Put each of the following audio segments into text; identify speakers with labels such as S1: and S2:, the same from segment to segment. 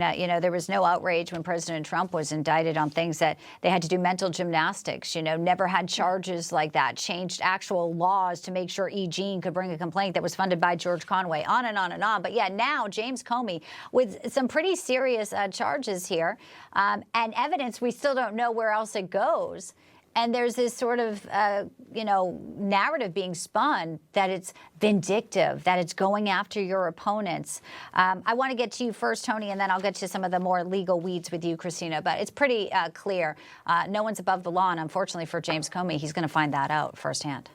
S1: You know, there was no outrage when President Trump was indicted on things that they had to do mental gymnastics, you know, never had charges like that, changed actual laws to make sure E. Jean could bring a complaint that was funded by George Conway, on and on and on. But yeah, now James Comey with some pretty serious charges here and evidence we still don't know where else it goes. And there's this sort of, you know, narrative being spun that it's vindictive, that it's going after your opponents. I want to get to you first, Tony, and then I'll get to some of the more legal weeds with you, Christina. But it's pretty clear. No one's above the law. And unfortunately for James Comey, he's going to find that out firsthand.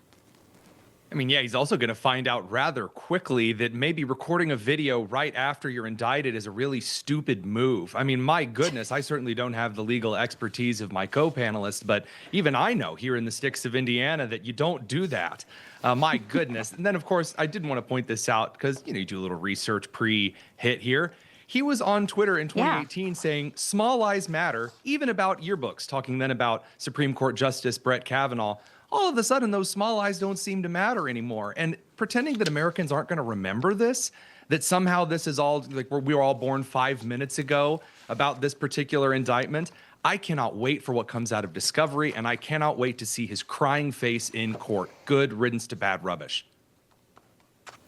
S2: I mean, yeah, he's also going to find out rather quickly that maybe recording a video right after you're indicted is a really stupid move. I mean, my goodness, I certainly don't have the legal expertise of my co-panelists, but even I know here in the sticks of Indiana that you don't do that. My goodness. And then, of course, I did want to point this out because, you know, you do a little research pre-hit here. He was on Twitter in 2018 saying small lies matter, even about yearbooks, talking then about Supreme Court Justice Brett Kavanaugh. All of a sudden, those small lies don't seem to matter anymore. And pretending that Americans aren't going to remember this, that somehow this is all like we were all born 5 minutes ago about this particular indictment. I cannot wait for what comes out of discovery, and I cannot wait to see his crying face in court. Good riddance to bad rubbish.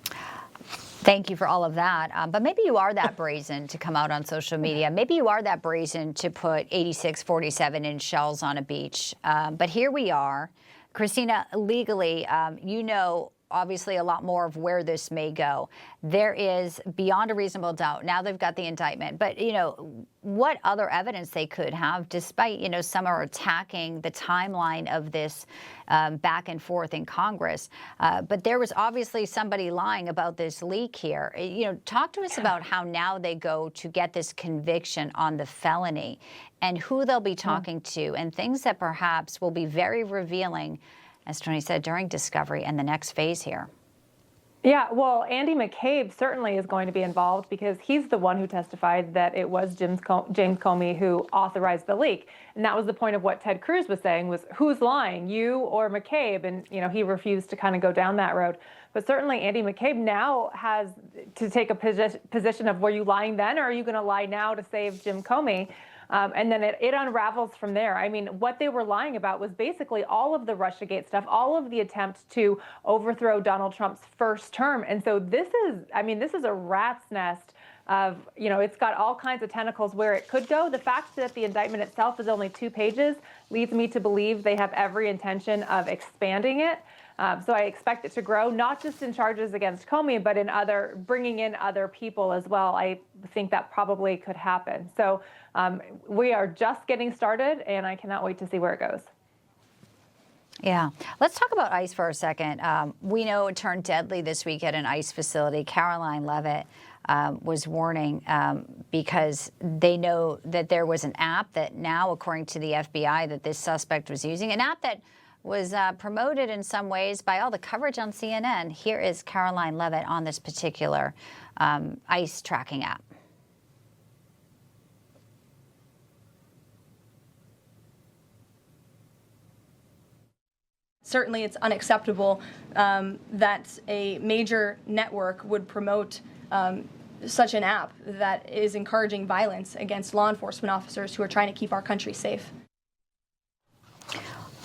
S1: Thank you for all of that. But maybe you are that brazen to come out on social media. Maybe you are that brazen to put 86 47-inch shells on a beach. But here we are. Christina, legally, you know, obviously a lot more of where this may go. There is beyond a reasonable doubt. Now they've got the indictment. But, you know, what other evidence they could have, despite, you know, some are attacking the timeline of this back and forth in Congress. But there was obviously somebody lying about this leak here. You know, talk to us about how now they go to get this conviction on the felony and who they'll be talking to and things that perhaps will be very revealing, as Tony said, during discovery and the next phase here.
S3: Yeah, well, Andy McCabe certainly is going to be involved because he's the one who testified that it was James Comey who authorized the leak. And that was the point of what Ted Cruz was saying was, who's lying, you or McCabe? And, you know, he refused to kind of go down that road. But certainly Andy McCabe now has to take a position of, were you lying then or are you going to lie now to save Jim Comey? And then it unravels from there. I mean, what they were lying about was basically all of the Russiagate stuff, all of the attempts to overthrow Donald Trump's first term. And so this is, I mean, this is a rat's nest of, you know, it's got all kinds of tentacles where it could go. The fact that the indictment itself is only 2 pages leads me to believe they have every intention of expanding it. So I expect it to grow, not just in charges against Comey, but in bringing in other people as well. I think that probably could happen. So we are just getting started, and I cannot wait to see where it goes.
S1: Yeah. Let's talk about ICE for a second. We know it turned deadly this week at an ICE facility. Caroline Leavitt was warning because they know that there was an app that now, according to the FBI, that this suspect was using, an app that was promoted in some ways by all the coverage on CNN. Here is Caroline Leavitt on this particular ICE tracking app.
S4: Certainly it's unacceptable that a major network would promote such an app that is encouraging violence against law enforcement officers who are trying to keep our country safe.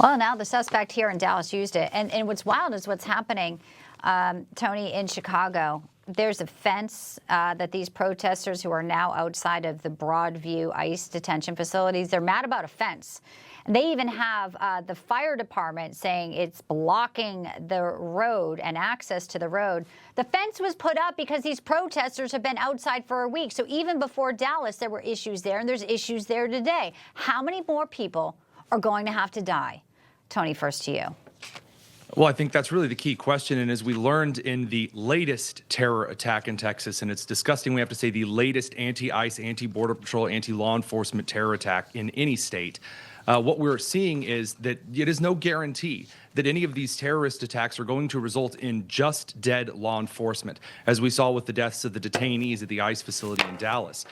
S1: Well, now the suspect here in Dallas used it. And what's wild is what's happening, Tony, in Chicago. There's a fence that these protesters who are now outside of the Broadview ICE detention facilities, they're mad about a fence. And they even have the fire department saying it's blocking the road and access to the road. The fence was put up because these protesters have been outside for a week. So even before Dallas, there were issues there, and there's issues there today. How many more people are going to have to die? Tony, first to you.
S2: Well, I think that's really the key question. And as we learned in the latest terror attack in Texas, and it's disgusting, we have to say the latest anti-ICE, anti-Border Patrol, anti-law enforcement terror attack in any state, what we're seeing is that it is no guarantee that any of these terrorist attacks are going to result in just dead law enforcement, as we saw with the deaths of the detainees at the ICE facility in Dallas.